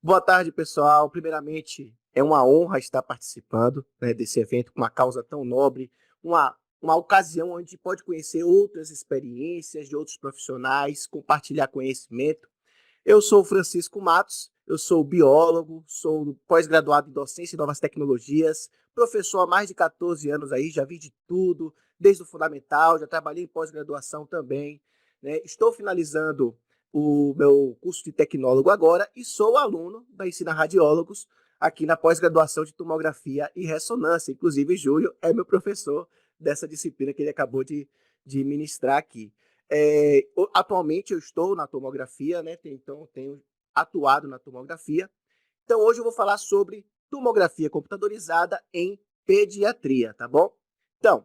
Boa tarde, pessoal. Primeiramente, é uma honra estar participando, né, desse evento com uma causa tão nobre, uma ocasião onde pode conhecer outras experiências de outros profissionais, compartilhar conhecimento. Eu sou o Francisco Matos, eu sou biólogo, sou pós-graduado em docência e novas tecnologias, professor há mais de 14 anos aí, já vi de tudo, desde o fundamental, já trabalhei em pós-graduação também, né? Estou finalizando o meu curso de tecnólogo agora e sou aluno da Ensina Radiólogos aqui na pós-graduação de tomografia e ressonância. Inclusive, Júlio é meu professor dessa disciplina que ele acabou de ministrar aqui. Atualmente eu estou na tomografia, né? Então tenho atuado na tomografia. Então hoje eu vou falar sobre tomografia computadorizada em pediatria, tá bom? Então,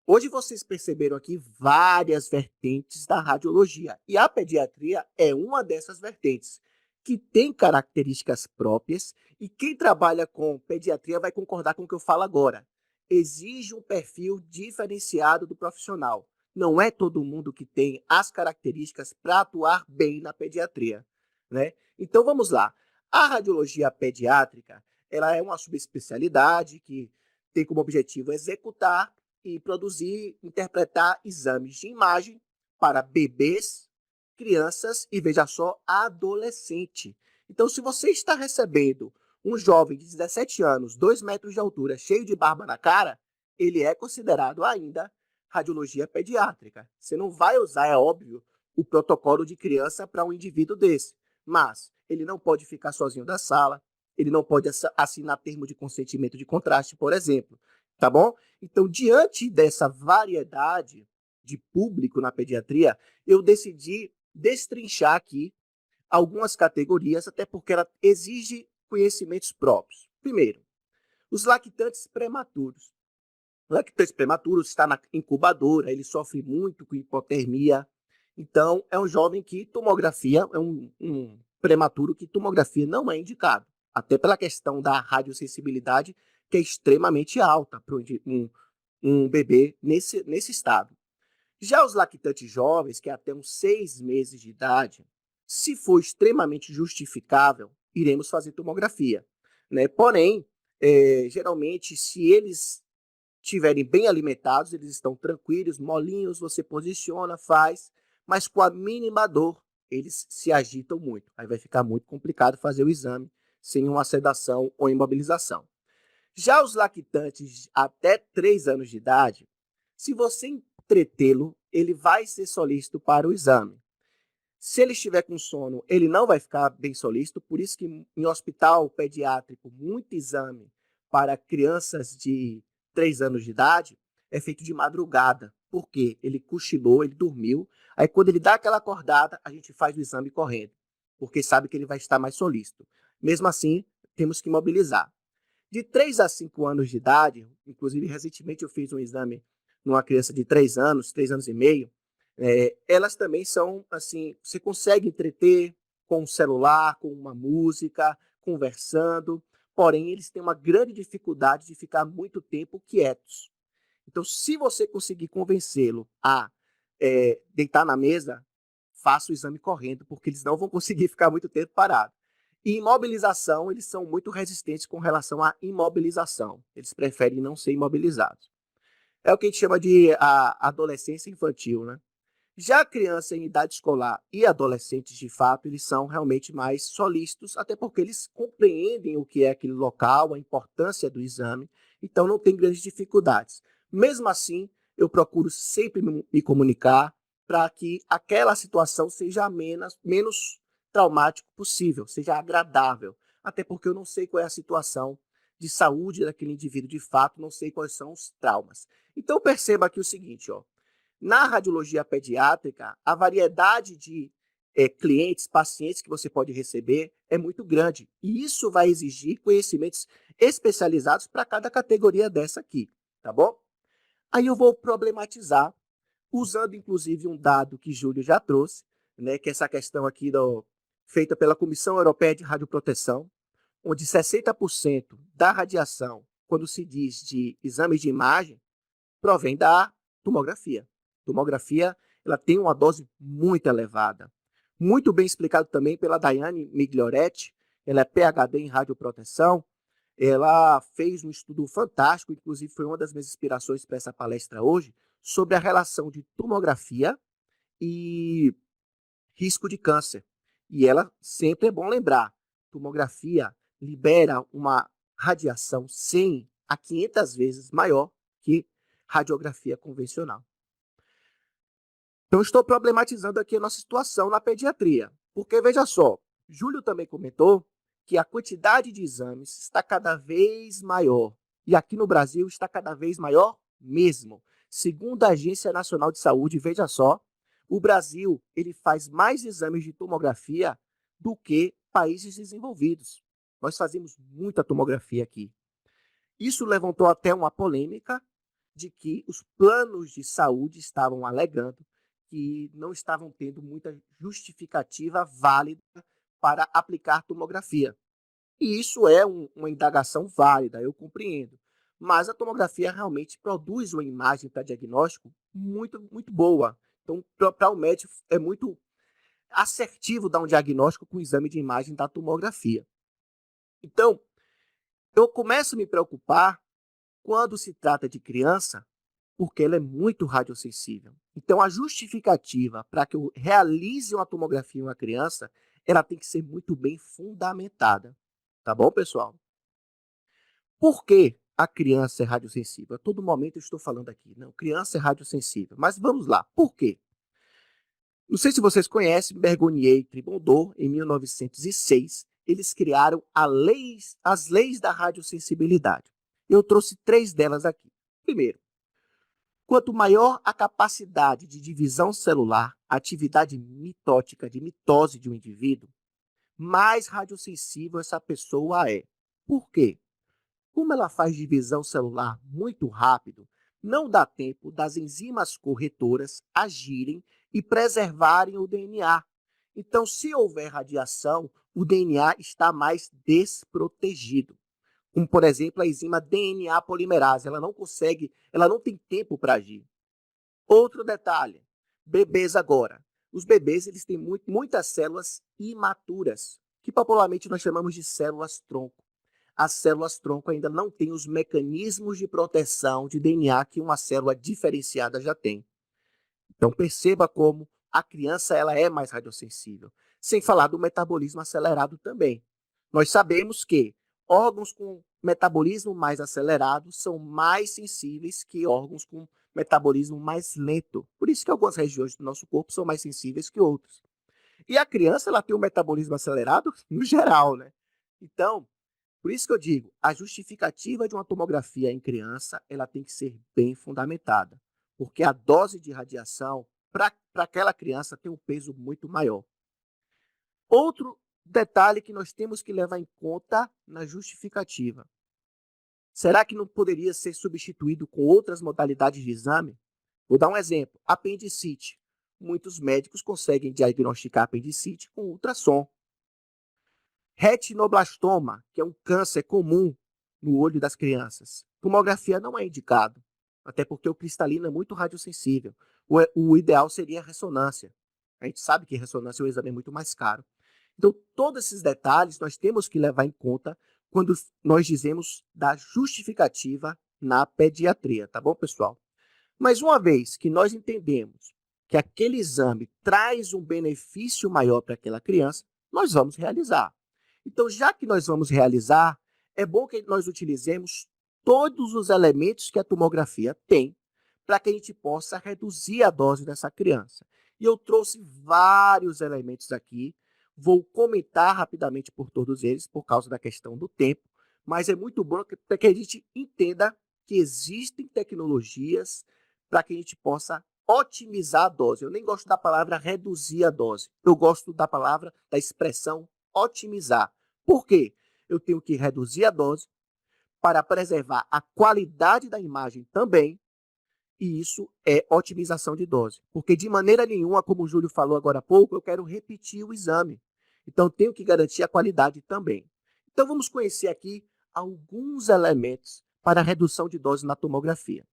hoje vocês perceberam aqui várias vertentes da radiologia e a pediatria é uma dessas vertentes que tem características próprias e quem trabalha com pediatria vai concordar com o que eu falo agora. Exige um perfil diferenciado do profissional. Não é todo mundo que tem as características para atuar bem na pediatria, né? Então vamos lá. A radiologia pediátrica, ela é uma subespecialidade que tem como objetivo executar e produzir, interpretar exames de imagem para bebês, crianças e, veja só, adolescente. Então, se você está recebendo um jovem de 17 anos, 2 metros de altura, cheio de barba na cara, ele é considerado ainda radiologia pediátrica. Você não vai usar, é óbvio, o protocolo de criança para um indivíduo desse, mas ele não pode ficar sozinho da sala, ele não pode assinar termo de consentimento de contraste, por exemplo, tá bom? Então, diante dessa variedade de público na pediatria, eu decidi destrinchar aqui algumas categorias, até porque ela exige conhecimentos próprios. Primeiro, os lactantes prematuros. O lactante prematuro está na incubadora, ele sofre muito com hipotermia. Então, é um jovem que tomografia, é um prematuro que tomografia não é indicado. Até pela questão da radiosensibilidade, que é extremamente alta para um bebê nesse estado. Já os lactantes jovens, que é até uns 6 meses de idade, se for extremamente justificável, iremos fazer tomografia, né? Porém, geralmente, se eles estiverem bem alimentados, eles estão tranquilos, molinhos, você posiciona, faz, mas com a mínima dor, eles se agitam muito. Aí vai ficar muito complicado fazer o exame sem uma sedação ou imobilização. Já os lactantes até 3 anos de idade, se você entretê-lo, ele vai ser solícito para o exame. Se ele estiver com sono, ele não vai ficar bem solícito, por isso que em hospital pediátrico, muito exame para crianças de 3 anos de idade é feito de madrugada, porque ele cochilou, ele dormiu, aí quando ele dá aquela acordada, a gente faz o exame correndo, porque sabe que ele vai estar mais solícito. Mesmo assim, temos que mobilizar. De 3 a 5 anos de idade, inclusive recentemente eu fiz um exame numa criança de 3 anos, 3 anos e meio, elas também são, assim, você consegue entreter com um celular, com uma música, conversando, porém eles têm uma grande dificuldade de ficar muito tempo quietos. Então, se você conseguir convencê-lo a deitar na mesa, faça o exame correndo, porque eles não vão conseguir ficar muito tempo parado. E imobilização, eles são muito resistentes com relação à imobilização. Eles preferem não ser imobilizados. É o que a gente chama de adolescência infantil, né? Já a criança em idade escolar e adolescentes, de fato, eles são realmente mais solícitos, até porque eles compreendem o que é aquele local, a importância do exame, então não tem grandes dificuldades. Mesmo assim, eu procuro sempre me comunicar para que aquela situação seja menos traumático possível, seja agradável, até porque eu não sei qual é a situação de saúde daquele indivíduo de fato, não sei quais são os traumas. Então perceba aqui o seguinte, ó, na radiologia pediátrica, a variedade de clientes, pacientes que você pode receber é muito grande. E isso vai exigir conhecimentos especializados para cada categoria dessa aqui, tá bom? Aí eu vou problematizar, usando inclusive um dado que Júlio já trouxe, né, que é essa questão aqui feita pela Comissão Europeia de Radioproteção, onde 60% da radiação, quando se diz de exames de imagem, provém da tomografia. Tomografia, ela tem uma dose muito elevada. Muito bem explicado também pela Daiane Miglioretti, ela é PhD em radioproteção, ela fez um estudo fantástico, inclusive foi uma das minhas inspirações para essa palestra hoje, sobre a relação de tomografia e risco de câncer. E ela, sempre é bom lembrar, tomografia libera uma radiação 100 a 500 vezes maior que radiografia convencional. Então, estou problematizando aqui a nossa situação na pediatria, porque, veja só, Júlio também comentou que a quantidade de exames está cada vez maior, e aqui no Brasil está cada vez maior mesmo. Segundo a Agência Nacional de Saúde, veja só, o Brasil ele faz mais exames de tomografia do que países desenvolvidos. Nós fazemos muita tomografia aqui. Isso levantou até uma polêmica de que os planos de saúde estavam alegando que não estavam tendo muita justificativa válida para aplicar tomografia. E isso é uma indagação válida, eu compreendo. Mas a tomografia realmente produz uma imagem para diagnóstico muito boa. Então, para o médico, é muito assertivo dar um diagnóstico com o exame de imagem da tomografia. Então, eu começo a me preocupar quando se trata de criança, porque ela é muito radiosensível. Então, a justificativa para que eu realize uma tomografia em uma criança, ela tem que ser muito bem fundamentada. Tá bom, pessoal? Por que a criança é radiosensível? A todo momento eu estou falando aqui, não, criança é radiosensível. Mas vamos lá, por quê? Não sei se vocês conhecem, Bergonier e Tribondor, em 1906, eles criaram as leis da radiosensibilidade. Eu trouxe 3 delas aqui. Primeiro, quanto maior a capacidade de divisão celular, atividade mitótica de mitose de um indivíduo, mais radiosensível essa pessoa é. Por quê? Como ela faz divisão celular muito rápido, não dá tempo das enzimas corretoras agirem e preservarem o DNA. Então, se houver radiação, o DNA está mais desprotegido. Como, por exemplo, a enzima DNA polimerase, ela não tem tempo para agir. Outro detalhe, bebês agora. Os bebês eles têm muitas células imaturas, que popularmente nós chamamos de células-tronco. As células-tronco ainda não têm os mecanismos de proteção de DNA que uma célula diferenciada já tem. Então, perceba como a criança ela é mais radiosensível. Sem falar do metabolismo acelerado também. Nós sabemos que órgãos com metabolismo mais acelerado são mais sensíveis que órgãos com metabolismo mais lento. Por isso que algumas regiões do nosso corpo são mais sensíveis que outras. E a criança ela tem um metabolismo acelerado no geral, né? Então, por isso que eu digo, a justificativa de uma tomografia em criança, ela tem que ser bem fundamentada, porque a dose de radiação para aquela criança tem um peso muito maior. Outro detalhe que nós temos que levar em conta na justificativa. Será que não poderia ser substituído com outras modalidades de exame? Vou dar um exemplo, apendicite. Muitos médicos conseguem diagnosticar apendicite com ultrassom. Retinoblastoma, que é um câncer comum no olho das crianças. Tomografia não é indicado, até porque o cristalino é muito radiosensível. O ideal seria a ressonância. A gente sabe que ressonância é um exame muito mais caro. Então, todos esses detalhes nós temos que levar em conta quando nós dizemos da justificativa na pediatria, tá bom, pessoal? Mas uma vez que nós entendemos que aquele exame traz um benefício maior para aquela criança, nós vamos realizar. Então, já que nós vamos realizar, é bom que nós utilizemos todos os elementos que a tomografia tem para que a gente possa reduzir a dose dessa criança. E eu trouxe vários elementos aqui, vou comentar rapidamente por todos eles, por causa da questão do tempo, mas é muito bom para que a gente entenda que existem tecnologias para que a gente possa otimizar a dose. Eu nem gosto da palavra reduzir a dose, eu gosto da palavra, da expressão otimizar. Por quê? Eu tenho que reduzir a dose para preservar a qualidade da imagem também, e isso é otimização de dose. Porque de maneira nenhuma, como o Júlio falou agora há pouco, eu quero repetir o exame. Então, tenho que garantir a qualidade também. Então, vamos conhecer aqui alguns elementos para a redução de dose na tomografia.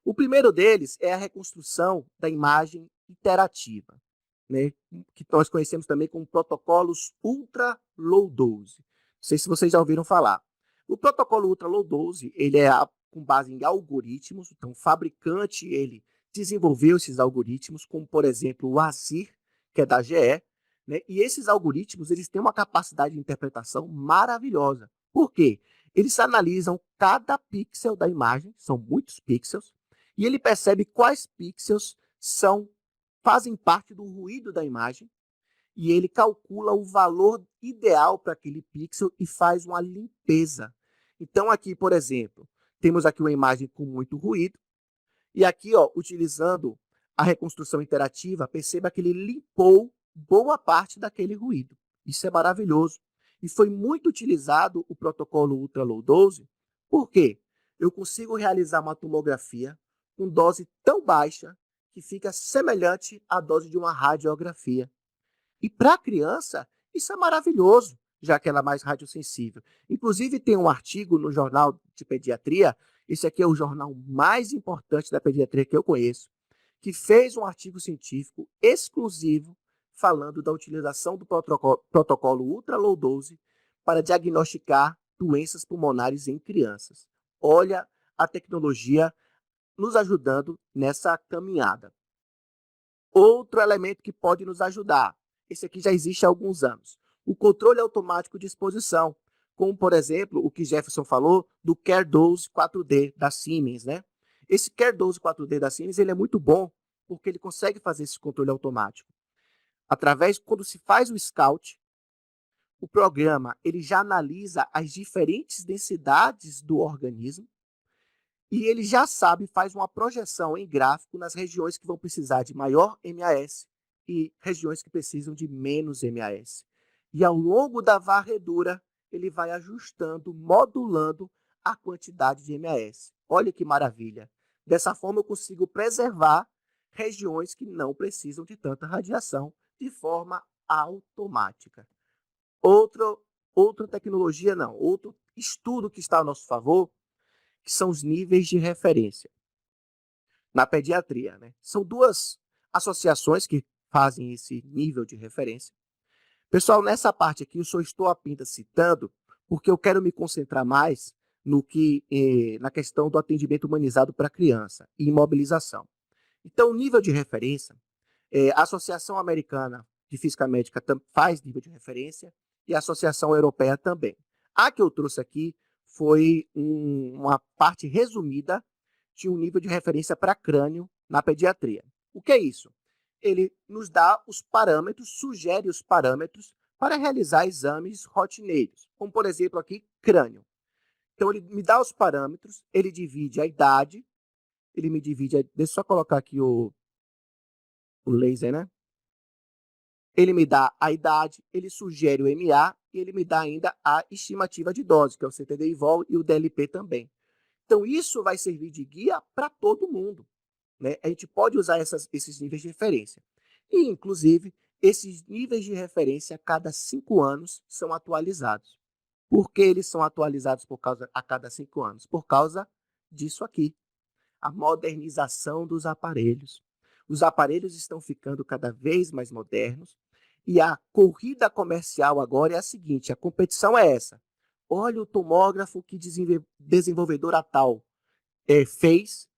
O primeiro deles é a reconstrução da imagem iterativa, né, que nós conhecemos também como protocolos ultra low dose. sei se vocês já ouviram falar. O protocolo Ultra Low Dose, ele é com base em algoritmos, então o fabricante, ele desenvolveu esses algoritmos, como por exemplo o ASIR, que é da GE, né? E esses algoritmos, eles têm uma capacidade de interpretação maravilhosa. Por quê? Eles analisam cada pixel da imagem, são muitos pixels, e ele percebe quais pixels fazem parte do ruído da imagem, e ele calcula o valor ideal para aquele pixel e faz uma limpeza. Então, aqui, por exemplo, temos aqui uma imagem com muito ruído, e aqui, ó, utilizando a reconstrução interativa, perceba que ele limpou boa parte daquele ruído. Isso é maravilhoso. E foi muito utilizado o protocolo Ultra Low Dose, porque eu consigo realizar uma tomografia com dose tão baixa que fica semelhante à dose de uma radiografia. E para a criança, isso é maravilhoso, já que ela é mais radiosensível. Inclusive, tem um artigo no Jornal de Pediatria, esse aqui é o jornal mais importante da pediatria que eu conheço, que fez um artigo científico exclusivo falando da utilização do protocolo Ultra Low Dose para diagnosticar doenças pulmonares em crianças. Olha a tecnologia nos ajudando nessa caminhada. Outro elemento que pode nos ajudar, esse aqui já existe há alguns anos, o controle automático de exposição, como, por exemplo, o que Jefferson falou do CareDose 4D da Siemens, né? Esse CareDose 4D da Siemens, ele é muito bom, porque ele consegue fazer esse controle automático. Quando se faz o scout, o programa ele já analisa as diferentes densidades do organismo, e ele já sabe, faz uma projeção em gráfico nas regiões que vão precisar de maior MAS e regiões que precisam de menos MAS. E ao longo da varredura, ele vai ajustando, modulando a quantidade de MAS. Olha que maravilha. Dessa forma, eu consigo preservar regiões que não precisam de tanta radiação de forma automática. Outra tecnologia, não, outro estudo que está a nosso favor, que são os níveis de referência na pediatria, né? São duas associações que fazem esse nível de referência. Pessoal, nessa parte aqui eu só estou apenas citando porque eu quero me concentrar mais na questão do atendimento humanizado para a criança e imobilização. Então, o nível de referência, a Associação Americana de Física Médica faz nível de referência e a Associação Europeia também. A que eu trouxe aqui foi uma parte resumida de um nível de referência para crânio na pediatria. O que é isso? Ele nos dá os parâmetros, sugere os parâmetros para realizar exames rotineiros, como, por exemplo, aqui, crânio. Então, ele me dá os parâmetros, ele divide a idade, ele me divide, deixa eu só colocar aqui o laser, né? Ele me dá a idade, ele sugere o MA e ele me dá ainda a estimativa de dose, que é o CTD-IVOL e o DLP também. Então, isso vai servir de guia para todo mundo, né? A gente pode usar esses níveis de referência. E, inclusive, esses níveis de referência, a cada 5 anos, são atualizados. Por que eles são atualizados a cada 5 anos? Por causa disso aqui, a modernização dos aparelhos. Os aparelhos estão ficando cada vez mais modernos e a corrida comercial agora é a seguinte, a competição é essa. Olha o tomógrafo que desenvolvedora tal fez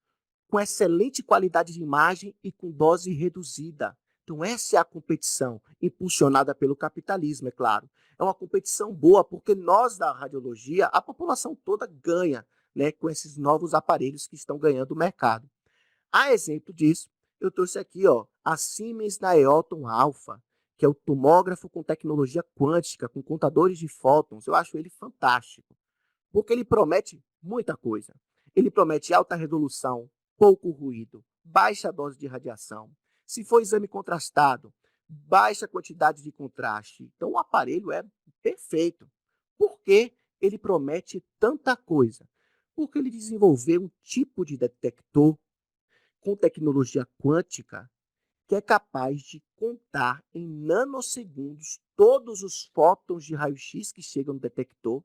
com excelente qualidade de imagem e com dose reduzida. Então essa é a competição, impulsionada pelo capitalismo, é claro. É uma competição boa porque nós da radiologia, a população toda ganha, né, com esses novos aparelhos que estão ganhando o mercado. A exemplo disso, eu trouxe aqui, ó, a Siemens Naeoton Alpha, que é o tomógrafo com tecnologia quântica, com contadores de fótons. Eu acho ele fantástico, porque ele promete muita coisa. Ele promete alta resolução, pouco ruído, baixa dose de radiação. Se for exame contrastado, baixa quantidade de contraste. Então, o aparelho é perfeito. Por que ele promete tanta coisa? Porque ele desenvolveu um tipo de detector com tecnologia quântica que é capaz de contar em nanosegundos todos os fótons de raio-x que chegam no detector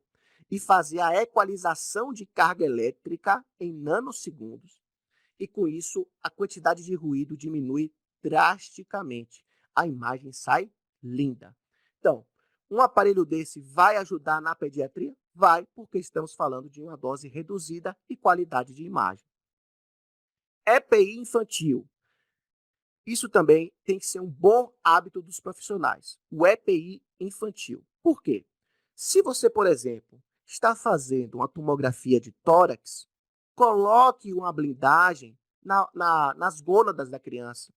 e fazer a equalização de carga elétrica em nanosegundos. E com isso, a quantidade de ruído diminui drasticamente. A imagem sai linda. Então, Um aparelho desse vai ajudar na pediatria? Vai, porque estamos falando de uma dose reduzida e qualidade de imagem. EPI infantil. Isso também tem que ser um bom hábito dos profissionais. O EPI infantil. Por quê? Se você, por exemplo, está fazendo uma tomografia de tórax, coloque uma blindagem nas gônadas da criança.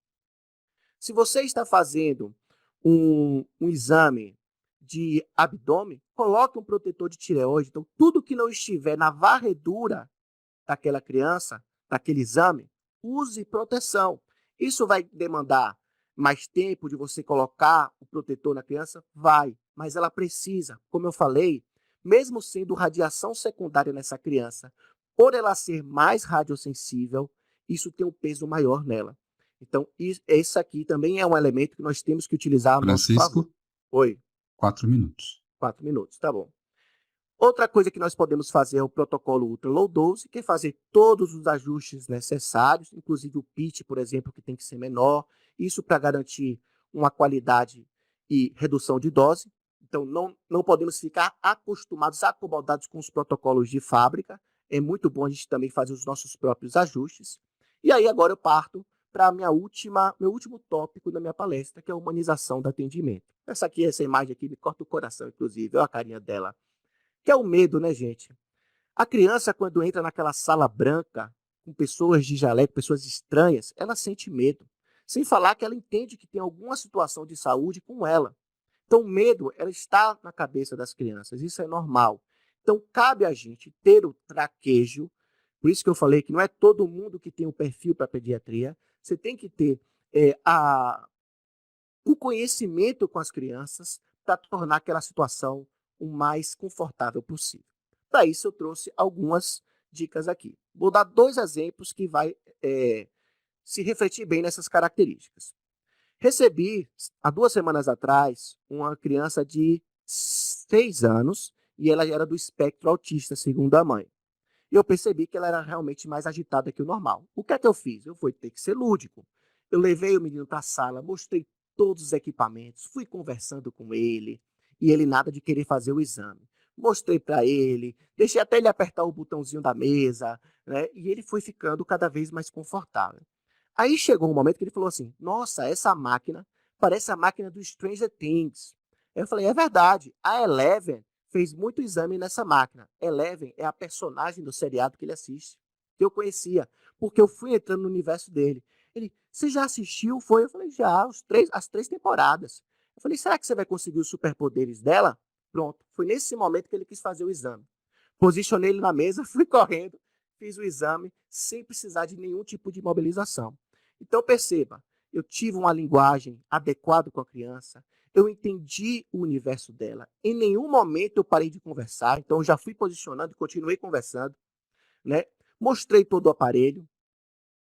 Se você está fazendo um exame de abdômen, coloque um protetor de tireoide. Então, tudo que não estiver na varredura daquela criança, daquele exame, use proteção. Isso vai demandar mais tempo de você colocar o protetor na criança? Vai, mas ela precisa, como eu falei, mesmo sendo radiação secundária nessa criança, por ela ser mais radiosensível, isso tem um peso maior nela. Então, esse aqui também é um elemento que nós temos que utilizar a nosso favor. Francisco, Oi, 4 minutos. 4 minutos, tá bom. Outra coisa que nós podemos fazer é o protocolo Ultra Low Dose, que é fazer todos os ajustes necessários, inclusive o pitch, por exemplo, que tem que ser menor, isso para garantir uma qualidade e redução de dose. Então, não podemos ficar acostumados, acomodados com os protocolos de fábrica. É muito bom a gente também fazer os nossos próprios ajustes. E aí, agora eu parto para meu último tópico da minha palestra, que é a humanização do atendimento. Essa imagem aqui me corta o coração, inclusive, olha a carinha dela. Que é o medo, né, gente? A criança, quando entra naquela sala branca, com pessoas de jaleco, pessoas estranhas, ela sente medo. Sem falar que ela entende que tem alguma situação de saúde com ela. Então, o medo, ela está na cabeça das crianças, isso é normal. Então, cabe a gente ter o traquejo, por isso que eu falei que não é todo mundo que tem o perfil para pediatria, você tem que ter o conhecimento com as crianças para tornar aquela situação o mais confortável possível. Para isso, eu trouxe algumas dicas aqui. Vou dar 2 exemplos que vai se refletir bem nessas características. Recebi, há 2 semanas atrás, uma criança de 6 anos e ela era do espectro autista, segundo a mãe. E eu percebi que ela era realmente mais agitada que o normal. O que é que eu fiz? Eu fui ter que ser lúdico. Eu levei o menino para a sala, mostrei todos os equipamentos, fui conversando com ele, e ele nada de querer fazer o exame. Mostrei para ele, deixei até ele apertar o botãozinho da mesa, né? E ele foi ficando cada vez mais confortável. Aí chegou um momento que ele falou assim: Nossa, essa máquina parece a máquina do Stranger Things. Eu falei: É verdade, a Eleven fez muito exame nessa máquina. Eleven é a personagem do seriado que ele assiste, que eu conhecia, porque eu fui entrando no universo dele. Ele: Você já assistiu? Foi? Eu falei: Já, as 3 temporadas. Eu falei: Será que você vai conseguir os superpoderes dela? Pronto, foi nesse momento que ele quis fazer o exame. Posicionei ele na mesa, fui correndo, fiz o exame sem precisar de nenhum tipo de mobilização. Então, perceba, eu tive uma linguagem adequada com a criança, eu entendi o universo dela. Em nenhum momento eu parei de conversar, então eu já fui posicionando e continuei conversando, né? Mostrei todo o aparelho.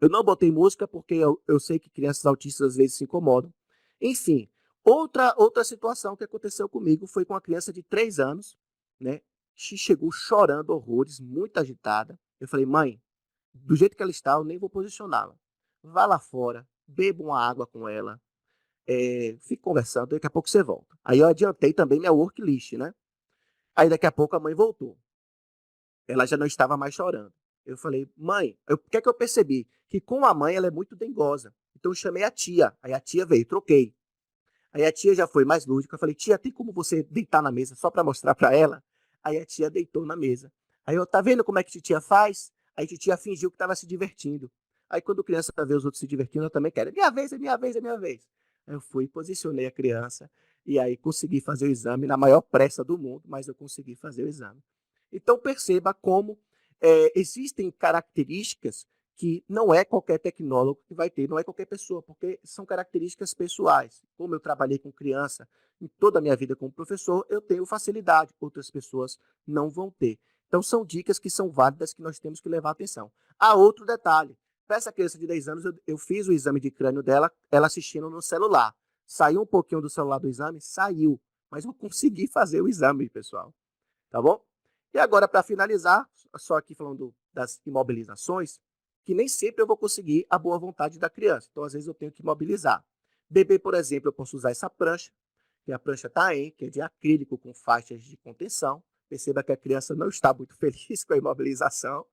Eu não botei música porque eu sei que crianças autistas às vezes se incomodam. Enfim, outra situação que aconteceu comigo foi com uma criança de 3 anos, né? Que chegou chorando horrores, muito agitada. Eu falei: Mãe, do jeito que ela está, eu nem vou posicioná-la. Vá lá fora, beba uma água com ela, fique conversando, daqui a pouco você volta. Aí eu adiantei também minha worklist, né? Aí daqui a pouco a mãe voltou. Ela já não estava mais chorando. Eu falei: Mãe, o que é que eu percebi? Que com a mãe ela é muito dengosa. Então eu chamei a tia. Aí a tia veio, troquei. Aí a tia já foi mais lúdica. Eu falei: Tia, tem como você deitar na mesa só para mostrar para ela? Aí a tia deitou na mesa. Aí eu: Tá vendo como é que a tia faz? Aí a tia fingiu que estava se divertindo. Aí quando a criança vê os outros se divertindo, eu também quero. É minha vez, é minha vez, é minha vez. Aí eu fui, posicionei a criança e aí consegui fazer o exame na maior pressa do mundo, mas eu consegui fazer o exame. Então perceba como existem características que não é qualquer tecnólogo que vai ter, não é qualquer pessoa, porque são características pessoais. Como eu trabalhei com criança em toda a minha vida como professor, eu tenho facilidade, outras pessoas não vão ter. Então, são dicas que são válidas que nós temos que levar atenção. Há outro detalhe. Para essa criança de 10 anos, eu fiz o exame de crânio dela, ela assistindo no celular. Saiu um pouquinho do celular do exame? Saiu. Mas eu consegui fazer o exame, pessoal. Tá bom? E agora, para finalizar, só aqui falando das imobilizações, que nem sempre eu vou conseguir a boa vontade da criança. Então, às vezes, eu tenho que mobilizar. Bebê, por exemplo, eu posso usar essa prancha, Tem a prancha Taém, que é de acrílico com faixas de contenção. Perceba que a criança não está muito feliz com a imobilização.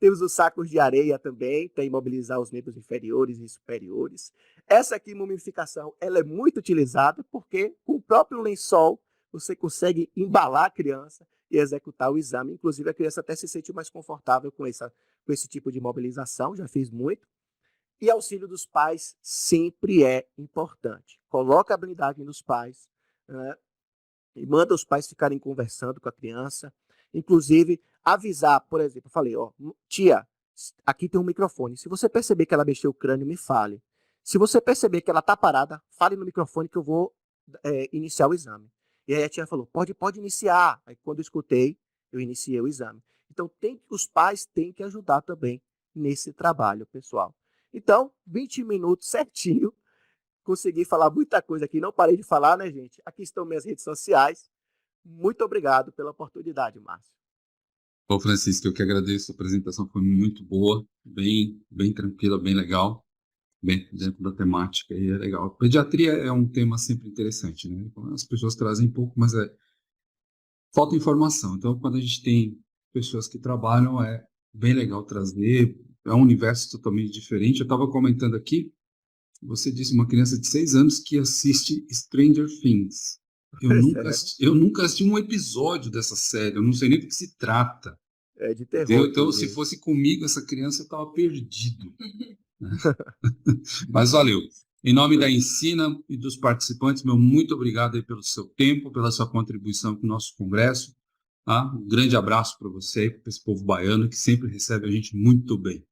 Temos os sacos de areia também, para imobilizar os membros inferiores e superiores. Essa aqui, mumificação, ela é muito utilizada porque com o próprio lençol você consegue embalar a criança e executar o exame. Inclusive, a criança até se sente mais confortável com esse tipo de imobilização, já fiz muito. E auxílio dos pais sempre é importante. Coloca a blindagem dos pais, né, e manda os pais ficarem conversando com a criança. Inclusive, avisar, por exemplo, eu falei, ó, tia, aqui tem um microfone. Se você perceber que ela mexeu o crânio, me fale. Se você perceber que ela está parada, fale no microfone que eu vou iniciar o exame. E aí a tia falou, pode iniciar. Aí quando eu escutei, eu iniciei o exame. Então, os pais têm que ajudar também nesse trabalho, pessoal. Então, 20 minutos certinho, consegui falar muita coisa aqui, não parei de falar, né, gente? Aqui estão minhas redes sociais. Muito obrigado pela oportunidade, Márcio. Bom, Francisco, eu que agradeço, a apresentação foi muito boa, bem tranquila, bem legal, bem dentro da temática, e é legal. Pediatria é um tema sempre interessante, né? As pessoas trazem pouco, mas falta informação. Então, quando a gente tem pessoas que trabalham, é bem legal trazer, é um universo totalmente diferente. Eu estava comentando aqui, você disse uma criança de 6 anos que assiste Stranger Things. Eu nunca assisti um episódio dessa série, eu não sei nem do que se trata. É de terror. Então, se fosse comigo, essa criança estava perdido. Mas valeu. Em nome da Ensina e dos participantes, meu muito obrigado aí pelo seu tempo, pela sua contribuição com o nosso congresso. Tá? Um grande abraço para você e para esse povo baiano que sempre recebe a gente muito bem.